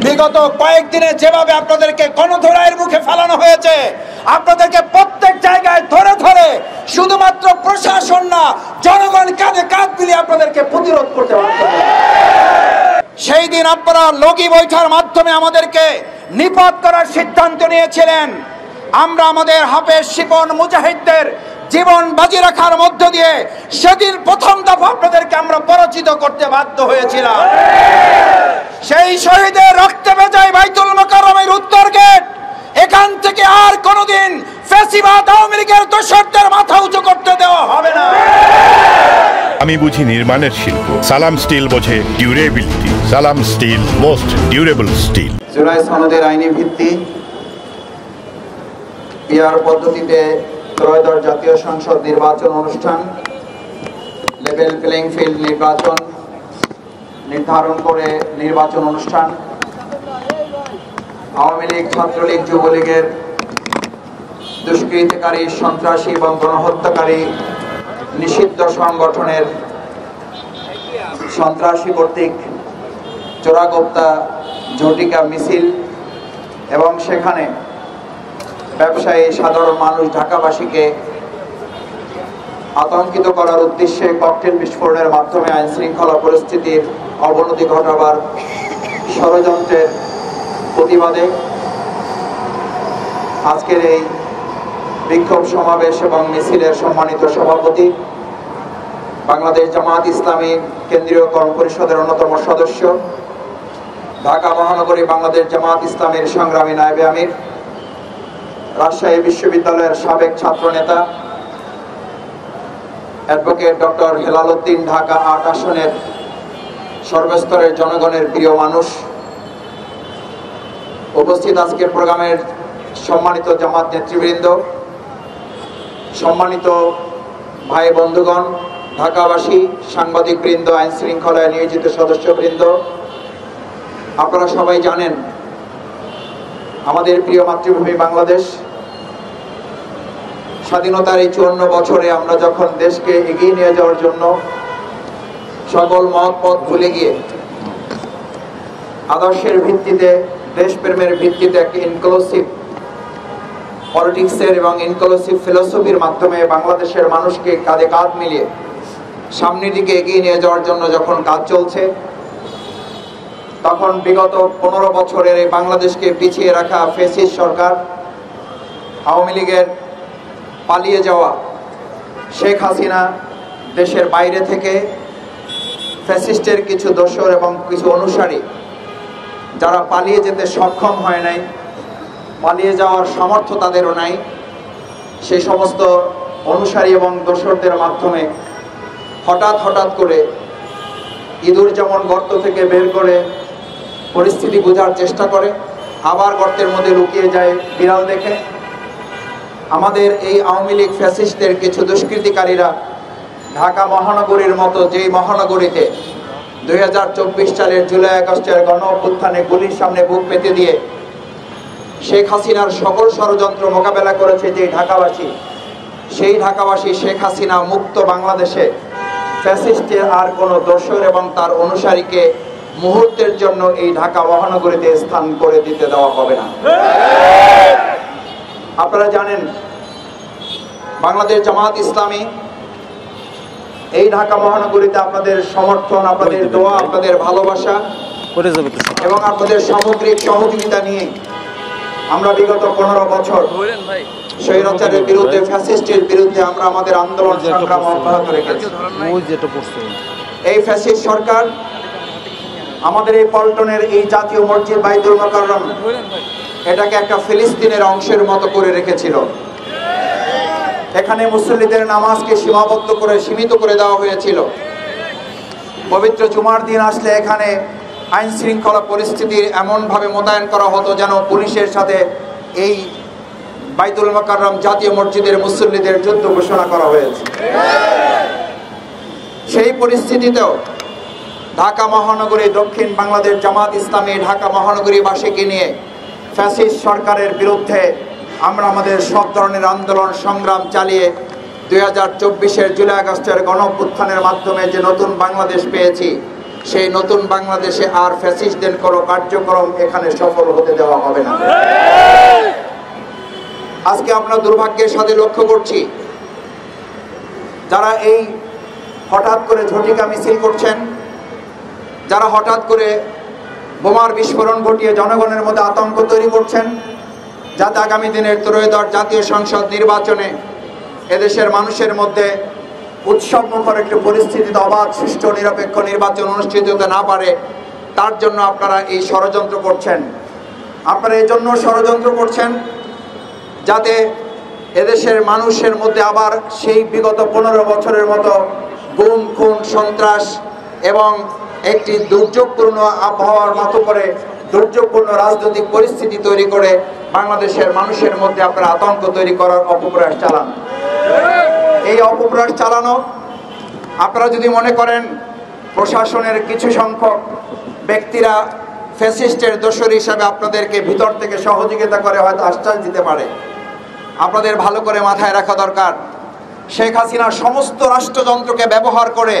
বিগত কয়েকদিনে যেভাবে আপনাদেরকে গণধোলাইয়ের মুখে ফেলানো হয়েছে, আপনাদেরকে প্রত্যেক জায়গায় ধরে ধরে শুধুমাত্র প্রশাসন না, জনগণ কাঁধে কাঁধ মিলিয়ে আপনাদেরকে প্রতিরোধ করতে হবে। সেই দিন আপনারা লগি বৈঠার মাধ্যমে আমাদেরকে নিপাত করার সিদ্ধান্ত নিয়েছিলেন। আমরা আমাদের হাফেজ শিপন মুজাহিদদের জীবন বাজি রাখার মধ্য দিয়ে সেদিন প্রথম দফা আপনাদেরকে আমরা পরাজিত করতে বাধ্য হয়েছিলাম। সেই শহীদের রক্তে ভেজায় বাইতুল মোকাররমের উত্তর গেট, এখান থেকে আর কোনোদিন ফ্যাসিবাদ আওয়ামী লীগের দোসরদের মাথা উঁচু করতে দেওয়া হবে না। আমি বুঝি নির্মাণের শিল্প, সালাম স্টিল বোঝে durability. Salam steel, most durable steel. July সনদের আইনি ভিত্তি, পিআর পদ্ধতিতে ত্রয়োদশ জাতীয় সংসদ নির্বাচন অনুষ্ঠান, লেভেল প্লেইং ফিল্ড নির্বাচন নির্ধারণ করে নির্বাচন অনুষ্ঠান, আওয়ামী লীগ, ছাত্রলীগ, যুবলীগের দুষ্কৃতিকারী, সন্ত্রাসী এবং গণহত্যাকারী নিষিদ্ধ সংগঠনের সন্ত্রাসী কর্তৃক চোরাগোপ্তা ঝটিকা মিছিল এবং সেখানে ব্যবসায়ী, সাধারণ মানুষ, ঢাকাবাসীকে আতঙ্কিত করার উদ্দেশ্যে ককটেল বিস্ফোরণের মাধ্যমে আইন শৃঙ্খলা পরিস্থিতির অবনতি ঘটাবার ষড়যন্ত্রের প্রতিবাদে আজকের এই বিক্ষোভ সমাবেশ এবং মিছিলের সম্মানিত সভাপতি, বাংলাদেশ জামায়াত ইসলামী কেন্দ্রীয় কর্মপরিষদের অন্যতম সদস্য, ঢাকা মহানগরী বাংলাদেশ জামায়াত ইসলামীর সংগ্রামী নায়েবে আমির, রাজশাহী বিশ্ববিদ্যালয়ের সাবেক ছাত্র নেতা অ্যাডভোকেট ডক্টর হেলাল উদ্দিন, ঢাকা ৮ আসনের সর্বস্তরের জনগণের প্রিয় মানুষ, উপস্থিত আজকের প্রোগ্রামের সম্মানিত জামাত নেতৃবৃন্দ, সম্মানিত ভাই বন্ধুগণ, ঢাকাবাসী, সাংবাদিকবৃন্দ, আইন শৃঙ্খলায় নিয়োজিত সদস্যবৃন্দ, আপনারা সবাই জানেন আমাদের প্রিয় মাতৃভূমি বাংলাদেশ স্বাধীনতার এই ৫৪ বছরে আমরা যখন দেশকে এগিয়ে নিয়ে যাওয়ার জন্য সকল মত পথ ভুলে গিয়ে আদর্শের ভিত্তিতে, দেশপ্রেমের ভিত্তিতে একটি ইনক্লুসিভ পলিটিক্সের এবং ইনক্লুসিভ ফিলোসফির মাধ্যমে বাংলাদেশের মানুষকে কাঁধে কাঁধ মিলিয়ে সামনের দিকে এগিয়ে নিয়ে যাওয়ার জন্য যখন কাজ চলছে, তখন বিগত ১৫ বছরের এই বাংলাদেশকে পিছিয়ে রাখা ফ্যাসিস্ট সরকার, আওয়ামী লীগের পালিয়ে যাওয়া শেখ হাসিনা, দেশের বাইরে থেকে ফ্যাসিস্টের কিছু দোসর এবং কিছু অনুসারী যারা পালিয়ে যেতে সক্ষম হয় নাই, পালিয়ে যাওয়ার সামর্থ্য তাদেরও নাই, সেই সমস্ত অনুসারী এবং দোসরদের মাধ্যমে হঠাৎ করে ইঁদুর যেমন গর্ত থেকে বের করে পরিস্থিতি বোঝার চেষ্টা করে, আবার গর্তের মধ্যে লুকিয়ে যায় বিড়াল দেখে, আমাদের এই আওয়ামী লীগ ফ্যাসিস্টদের কিছু দুষ্কৃতিকারীরা ঢাকা মহানগরীর মতো যেই মহানগরীতে ২০২৪ সালের জুলাই আগস্টের গণ অভ্যুত্থানে গুলির সামনে বুক পেতে দিয়ে শেখ হাসিনার সকল ষড়যন্ত্র মোকাবেলা করেছে যে ঢাকাবাসী, সেই ঢাকাবাসী শেখ হাসিনা মুক্ত বাংলাদেশে ফ্যাসিস্টের আর কোনো দোসর এবং তার অনুসারীকে মুহূর্তের জন্য এই ঢাকা মহানগরীতে স্থান করে দিতে দেওয়া হবে না। আপনারা জানেন বাংলাদেশ জামায়াত ইসলামী এই ঢাকা মহানগরীতে আপনাদের সমর্থন, আপনাদের দোয়া, আপনাদের ভালোবাসা এবং আপনাদের সামগ্রিক সহযোগিতা নিয়ে আমরা বিগত ১৫ বছর স্বৈরাচারের বিরুদ্ধে, ফ্যাসিস্টের বিরুদ্ধে আমরা আমাদের আন্দোলন সংগ্রাম অব্যাহত রেখেছি। এই ফ্যাসিস্ট সরকার আমাদের এই পল্টনের এই জাতীয় মসজিদ বাইতুল মোকাররম এটাকে একটা ফিলিস্তিনের অংশের মতো করে রেখেছিল। এখানে মুসল্লিদের নামাজকে সীমিত করে দেওয়া হয়েছিল। পবিত্র জুমার দিন আসলে এখানে আইন শৃঙ্খলা পরিস্থিতির এমনভাবে মোতায়েন করা হতো যেন পুলিশের সাথে এই বাইতুল মোকাররম জাতীয় মসজিদের মুসল্লিদের যুদ্ধ ঘোষণা করা হয়েছে। সেই পরিস্থিতিতেও ঢাকা মহানগরী, দক্ষিণ বাংলাদেশ জামাত ইসলামী ঢাকা মহানগরীবাসীকে নিয়ে ফ্যাসিস্ট সরকারের বিরুদ্ধে আমরা আমাদের সব ধরনের আন্দোলন সংগ্রাম চালিয়ে ২০২৪-এর জুলাই আগস্টের গণ অভ্যুত্থানের মাধ্যমে যে নতুন বাংলাদেশ পেয়েছি, সেই নতুন বাংলাদেশে আর ফ্যাসিস্টদের কোনো কার্যক্রম এখানে সফল হতে দেওয়া হবে না। আজকে আমরা দুর্ভাগ্যের সাথে লক্ষ্য করছি, যারা এই হঠাৎ করে ঝটিকা মিছিল করছেন, যারা হঠাৎ করে বোমার বিস্ফোরণ ঘটিয়ে জনগণের মধ্যে আতঙ্ক তৈরি করছেন, যাতে আগামী দিনের ত্রয়োদশ জাতীয় সংসদ নির্বাচনে এদেশের মানুষের মধ্যে উৎসবমুখর একটি পরিস্থিতিতে অবাধ সুষ্ঠু নিরপেক্ষ নির্বাচন অনুষ্ঠিত হতে না পারে, তার জন্য আপনারা এই ষড়যন্ত্র করছেন। আপনারা এই জন্য ষড়যন্ত্র করছেন যাতে এদেশের মানুষের মধ্যে আবার সেই বিগত 15 বছরের মতো গুম খুন সন্ত্রাস এবং একটি দুর্যোগপূর্ণ আবহাওয়ার মতো করে দুর্যোগপূর্ণ রাজনৈতিক পরিস্থিতি তৈরি করে বাংলাদেশের মানুষের মধ্যে আপনারা আতঙ্ক তৈরি করার অপপ্রয়াস চালান। এই অপপ্রয়াস চালানো, আপনারা যদি মনে করেন প্রশাসনের কিছু সংখ্যক ব্যক্তিরা ফ্যাসিস্টের দোসর হিসাবে আপনাদেরকে ভিতর থেকে সহযোগিতা করে হয়তো আশ্বাস দিতে পারে, আপনাদের ভালো করে মাথায় রাখা দরকার, শেখ হাসিনা সমস্ত রাষ্ট্রযন্ত্রকে ব্যবহার করে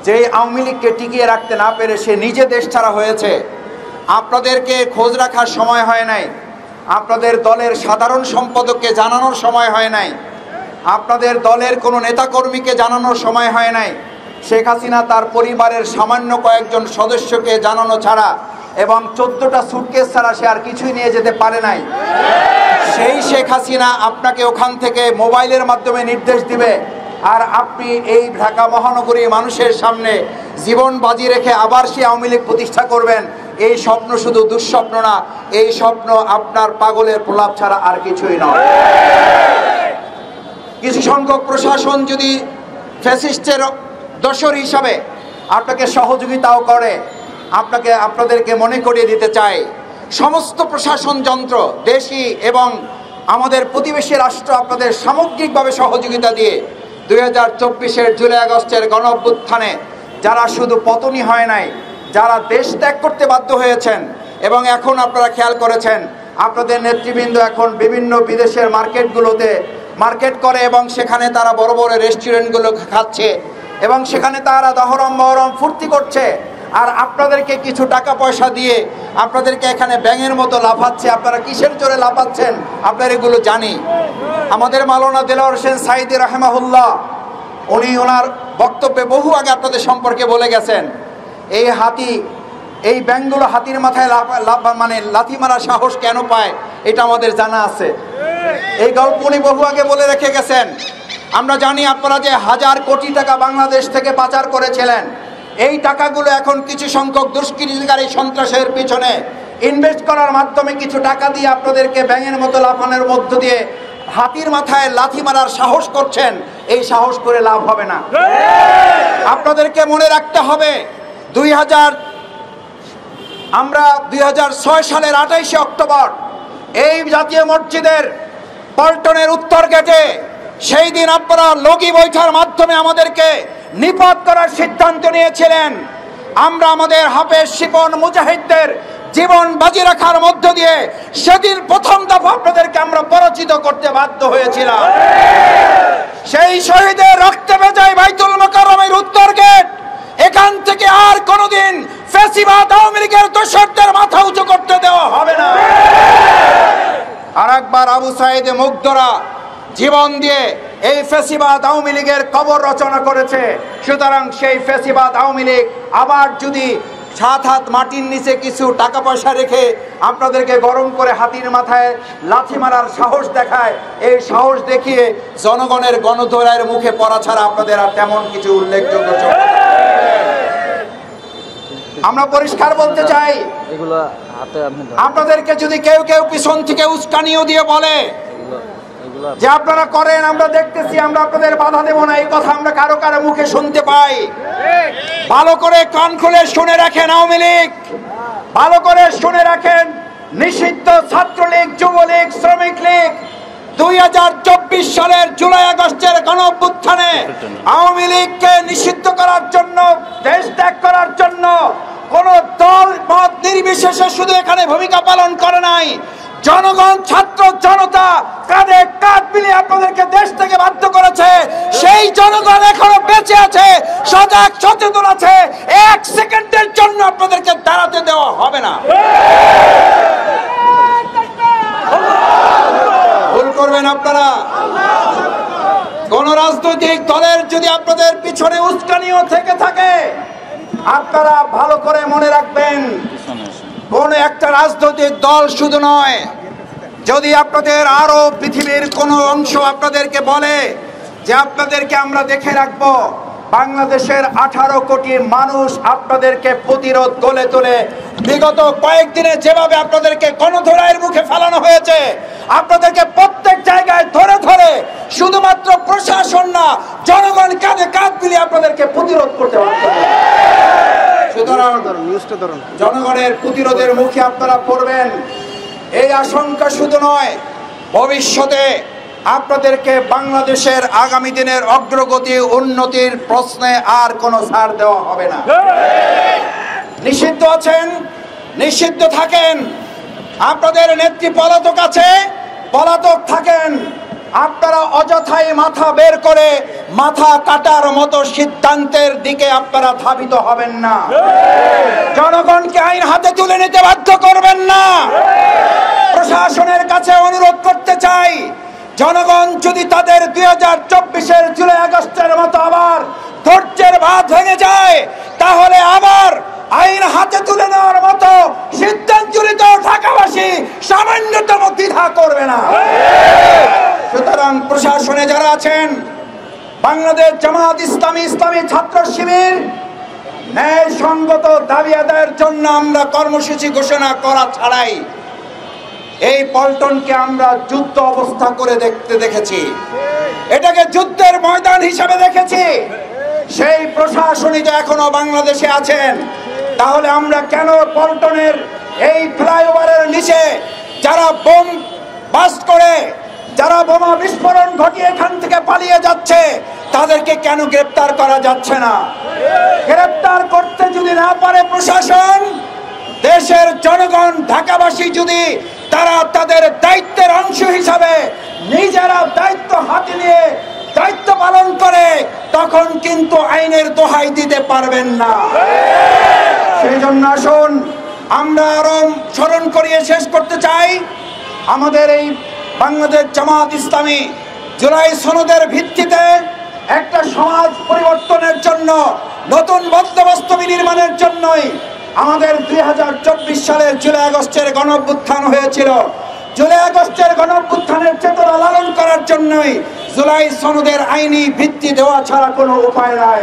যেই আওয়ামী লীগকে টিকিয়ে রাখতে না পেরে সে নিজে দেশ ছাড়া হয়েছে। আপনাদেরকে খোঁজ রাখার সময় হয় নাই, আপনাদের দলের সাধারণ সম্পাদককে জানানোর সময় হয় নাই, আপনাদের দলের কোনো নেতাকর্মীকে জানানোর সময় হয় নাই। শেখ হাসিনা তার পরিবারের সামান্য কয়েকজন সদস্যকে জানানো ছাড়া এবং 14টা সুটকেস ছাড়া সে আর কিছুই নিয়ে যেতে পারে নাই। সেই শেখ হাসিনা আপনাকে ওখান থেকে মোবাইলের মাধ্যমে নির্দেশ দিবে, আর আপনি এই ঢাকা মহানগরীর মানুষের সামনে জীবন বাজি রেখে আবার সে আওয়ামী লীগ প্রতিষ্ঠা করবেন। এই স্বপ্ন শুধু দুঃস্বপ্ন না, এই স্বপ্ন আপনার পাগলের প্রলাপ ছাড়া আর কিছুই নয়। কিছু সংখ্যক প্রশাসন যদি ফ্যাসিস্টের দোসর হিসাবে আপনাকে সহযোগিতাও করে, আপনাদেরকে মনে করিয়ে দিতে চাই, সমস্ত প্রশাসন যন্ত্র দেশি এবং আমাদের প্রতিবেশী রাষ্ট্র আপনাদের সামগ্রিকভাবে সহযোগিতা দিয়ে 2024-এর জুলাই আগস্টের গণঅভ্যুত্থানে যারা শুধু পতনই হয় নাই, যারা দেশ ত্যাগ করতে বাধ্য হয়েছেন, এবং এখন আপনারা খেয়াল করেছেন আপনাদের নেতৃবৃন্দ এখন বিভিন্ন বিদেশের মার্কেটগুলোতে মার্কেট করে এবং সেখানে তারা বড় বড় রেস্টুরেন্টগুলো খাচ্ছে এবং সেখানে তারা দহরম মহরম ফুর্তি করছে, আর আপনাদেরকে কিছু টাকা পয়সা দিয়ে আপনাদেরকে এখানে ব্যাঙের মতো লাফাচ্ছে। আপনারা কিসের জোরে লাফাচ্ছেন আপনারা এগুলো জানি। আমাদের মাওলানা দেলোয়ার হোসেন সাঈদী রাহিমাহুল্লাহ উনি ওনার বক্তব্যে বহু আগে আপনাদের সম্পর্কে বলে গেছেন, এই হাতি, এই ব্যাঙগুলো হাতির মাথায় মানে লাথি মারার সাহস কেন পায় এটা আমাদের জানা আছে। এই গল্প উনি বহু আগে বলে রেখে গেছেন। আমরা জানি আপনারা যে 1000 কোটি টাকা বাংলাদেশ থেকে পাচার করেছিলেন, এই টাকাগুলো এখন কিছু সংখ্যক দুষ্কৃতিকারী সন্ত্রাসের পিছনে ইনভেস্ট করার মাধ্যমে কিছু টাকা দিয়ে আপনাদেরকে ব্যাঙের মতো লাফানোর মধ্য দিয়ে হাতির মাথায় লাথি মারার সাহস করছেন। এই সাহস করে লাভ হবে না। আপনাদেরকে মনে রাখতে হবে 2006 সালের 28শে অক্টোবর এই জাতীয় মসজিদের পল্টনের উত্তর গেটে সেই দিন আপনারা লগি বৈঠার মাধ্যমে আমাদেরকে নিপাত করার সিদ্ধান্ত নিয়েছিলেন। আমরা আমাদের হাফেজ শিপন মুজাহিদদের জীবন বাজি রাখার মধ্য দিয়ে সেদিন প্রথম দফা আপনাদেরকে আমরা পরাজিত করতে বাধ্য হয়েছিলাম। সেই শহীদের রক্তে ভেজায় বাইতুল মোকাররমের উত্তর গেট, এখান থেকে আর কোনোদিন ফ্যাসিবাদ আওয়ামী লীগের দোসরদের মাথা উঁচু করতে দেওয়া হবে না। আর একবার আবু সাঈদ মুগ্ধরা জীবন দিয়ে এই ফ্যাসিবাদ আওয়ামী লীগের কবর রচনা করেছে। সুতরাং সেই ফ্যাসিবাদ আওয়ামী লীগ আবার যদি 7 হাত মাটির নিচে কিছু টাকা পয়সা রেখে আপনাদেরকে গরম করে হাতির মাথায় লাথি মারার সাহস দেখায়, এই সাহস দেখিয়ে জনগণের গণধোলাইয়ের মুখে পড়া ছাড়া আপনাদের আর তেমন কিছু উল্লেখযোগ্য আমরা পরিষ্কার বলতে চাই। আপনাদেরকে যদি কেউ কেউ পিছন থেকে উস্কানিও দিয়ে বলে যে আপনারা করেন, আমরা দেখতেছি, আমরা আপনাদের বাধা দেব না, এই কথা আমরা কারো কারো মুখে শুনতে পাই। ভালো করে কান খুলে শুনে রাখেন আওয়ামী লীগ, ভালো করে শুনে রাখেন নিষিদ্ধ ছাত্রলীগ, যুবলীগ, শ্রমিক লীগ 2024 সালের জুলাই আগস্টের গণঅভ্যুত্থানে আওয়ামী লীগকে নিষিদ্ধ করার জন্য, দেশ ত্যাগ করার জন্য কোন দল মত নির্বিশেষে শুধু এখানে ভূমিকা পালন করে নাই, জনগণ, ছাত্র জনতা কাঁধে কাঁধ মিলিয়ে আপনাদেরকে দেশ থেকে বাধ্য করেছে। সেই জনগণ এখনো বেঁচে আছে, সজাগ সচেতন আছে। এক সেকেন্ডের জন্য আপনাদেরকে দাঁড়াতে দেওয়া হবে না। ভুল করবেন আপনারা। কোন রাজনৈতিক দলের যদি আপনাদের পিছনে উস্কানিও থেকে থাকে, আপনারা ভালো করে মনে রাখবেন, কোন একটা রাজনৈতিক দল শুধু নয়, যদি আপনাদের আরো পৃথিবীর কোন অংশ আপনাদেরকে বলে যে আপনাদেরকে আমরা দেখে রাখবো, বাংলাদেশের 18 কোটি মানুষ আপনাদেরকে প্রতিরোধ গড়ে তোলে। বিগত কয়েকদিনে যেভাবে আপনাদেরকে গণধোলাইয়ের মুখে ফেলানো হয়েছে, আপনাদেরকে প্রত্যেক জায়গায় ধরে ধরে শুধুমাত্র প্রশাসন না, জনগণ কাঁধে কাঁধ মিলিয়ে আপনাদেরকে প্রতিরোধ করতে হবে। সুতরাং জনগণের প্রতিরোধের মুখে আপনারা পড়বেন, এই আশঙ্কা শুধু নয়, ভবিষ্যতে আপনাদেরকে বাংলাদেশের আগামী দিনের অগ্রগতি উন্নতির প্রশ্নে আর কোনো ছাড় দেওয়া হবে না। নিষিদ্ধ আছেন, নিষিদ্ধ থাকেন। আপনাদের নেত্রী পলাতক আছে, পলাতক থাকেন। আপনারা অযথাই মাথা বের করে মাথা কাটার মতো সিদ্ধান্তের দিকে আপনারা ধাবিত হবেন না। জনগণকে আইন হাতে তুলে নিতে বাধ্য করবেন না। প্রশাসনের কাছে অনুরোধ করতে চাই, জনগণ যদি তাদের 2024-এর জুলাই আগস্টের মতো আবার ধৈর্যের বাঁধ ভেঙে যায়, তাহলে আবার আইন হাতে তুলে নেওয়ার মতো সিদ্ধান্ত ঢাকাবাসী সামান্যতম দ্বিধা করবে না। সুতরাং প্রশাসনে যারা আছেন, বাংলাদেশ জামাত ইসলামী, ইসলামী ছাত্র শিবির ন্যায়সঙ্গত দাবি আদায়ের জন্য আমরা কর্মসূচি ঘোষণা করা ছাড়াই এই পল্টনকে আমরা যুদ্ধ অবস্থা করে দেখেছি, এটাকে যুদ্ধের ময়দান হিসেবে দেখেছি। সেই প্রশাসনই তো এখনো বাংলাদেশে আছেন, তাহলে আমরা কেন পল্টনের এই ফ্লাইওভারের নিচে যারা বোম বাস্ট করে, যারা বোমা বিস্ফোরণ ঘটিয়ে এখান থেকে পালিয়ে যাচ্ছে, তাদেরকে কেন গ্রেপ্তার করা যাচ্ছে না? গ্রেপ্তার করতে যদি না পারে প্রশাসন, দেশের জনগণ, ঢাকাবাসী যদি তারা তাদের দায়িত্বের অংশ হিসাবে নিজেরা দায়িত্ব হাতে নিয়ে দায়িত্ব পালন করে, তখন কিন্তু আইনের দোহাই দিতে পারবেন না। সেই জন্য আসুন আমরা আরো স্মরণ করিয়ে শেষ করতে চাই, আমাদের এই বাংলাদেশ জামাত ইসলামী জুলাই সনদের ভিত্তিতে একটা সমাজ পরিবর্তনের জন্য, নতুন বন্দোবস্ত বিনির্মাণের জন্যই আমাদের 2024 সালের জুলাই আগস্টের গণঅভ্যুত্থান হয়েছিল। জুলাই আগস্টের গণঅভ্যুত্থানের চেতনা লালন করার জন্যই জুলাই সনদের আইনি ভিত্তি দেওয়া ছাড়া কোনো উপায় নাই।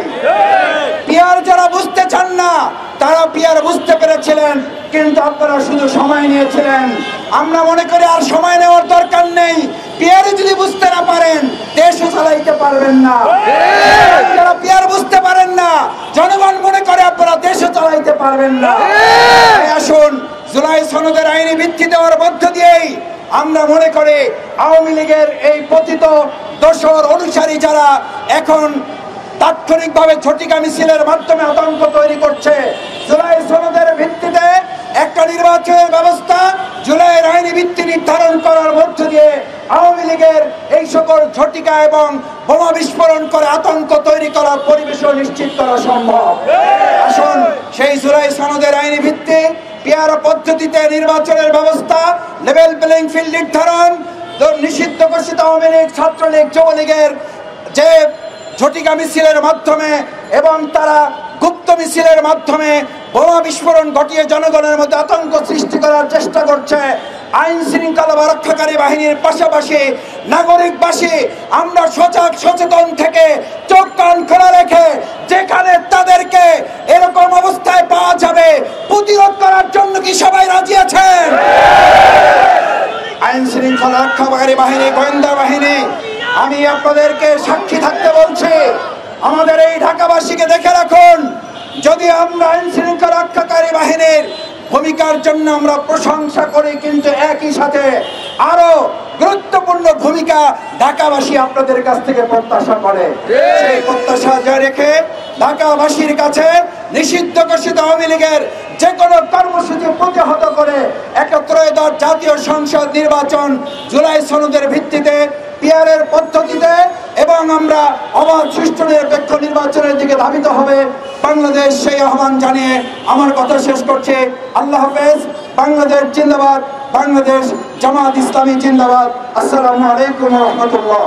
পিয়ার যারা বুঝতে চান না, তারা পিয়ার বুঝতে পেরেছিলেন, কিন্তু আপনারা শুধু সময় নিয়েছিলেন। আমরা মনে করি আর সময় নেওয়ার দরকার নেই। পিয়ারে যদি বুঝতে না পারেন, দেশও চালাইতে পারবেন না। যারা পিয়ার বুঝতে পারেন না, জনগণ মনে করে আপনারা দেশও চালাইতে পারবেন না। আসুন জুলাই সনদের আইনি ভিত্তি দেওয়ার মধ্য দিয়েই আমরা মনে করি আওয়ামী লীগের এই পতিত দোসর অনুসারী যারা এখন তাৎক্ষণিকভাবে ঝটিকা মিছিলের মাধ্যমে আতঙ্ক তৈরি করছে, জুলাই সনদের ভিত্তিতে একটা নির্বাচনের ব্যবস্থা জুলাইয়ের আইনি ভিত্তি নির্ধারণ করার মধ্য দিয়ে আওয়ামী লীগের এই সকল ঝটিকা এবং বোমা বিস্ফোরণ করে আতঙ্ক তৈরি করার পরিবেশও নিশ্চিত করা সম্ভব। আসুন সেই জুলাই সনদের আইনি ভিত্তি, পিয়ার পদ্ধতিতে নির্বাচনের ব্যবস্থা, লেভেল প্লেইং ফিল্ড নির্ধারণ, নিষিদ্ধ ঘোষিত আওয়ামী লীগ, ছাত্রলীগ, যুবলীগের যে ঝটিকা মিছিলের মাধ্যমে এবং তারা গুপ্ত মিছিলের মাধ্যমে বোমা বিস্ফোরণ ঘটিয়ে জনগণের মধ্যে আতঙ্ক সৃষ্টি করার চেষ্টা করছে, আইন শৃঙ্খলা রক্ষাকারী বাহিনীর পাশাপাশি নাগরিকবাসী আমরা সজাগ সচেতন থেকে চোখ কান খোলা রেখে যেখানে তাদেরকে এরকম অবস্থায় পাওয়া যাবে প্রতিরোধ করার জন্য কি সবাই রাজি আছেন? আইন শৃঙ্খলা রক্ষাকারী বাহিনী, গোয়েন্দা বাহিনী, আমি আপনাদেরকে সাক্ষী থাকতে বলছি, আমাদের এই ঢাকাবাসীকে দেখে রাখুন, যদি আমরা আইন শৃঙ্খলা রক্ষাকারী বাহিনীর ভূমিকার জন্য আমরা প্রশংসা করি, কিন্তু একই সাথে আরো গুরুত্বপূর্ণ ভূমিকা ঢাকাবাসী আপনাদের কাছ থেকে প্রত্যাশা করে। সেই প্রত্যাশা রেখে ঢাকাবাসীর কাছে নিষিদ্ধ ঘোষিত আওয়ামী লীগের যে কোনো কর্মসূচি প্রতিহত করে 71 ত্রয়োদশ জাতীয় সংসদ নির্বাচন জুলাই সনদের ভিত্তিতে পিয়ারের পদ্ধতিতে এবং আমরা অবাধ সুষ্ঠু নিরপেক্ষ নির্বাচনের দিকে ধাবিত হবে বাংলাদেশ সেই আহ্বান জানিয়ে আমার কথা শেষ করছে। আল্লাহ হাফেজ। বাংলাদেশ জিন্দাবাদ। বাংলাদেশ জামাত ইসলামী জিন্দাবাদ। আসসালামু আলাইকুম ওয়া রাহমাতুল্লাহ।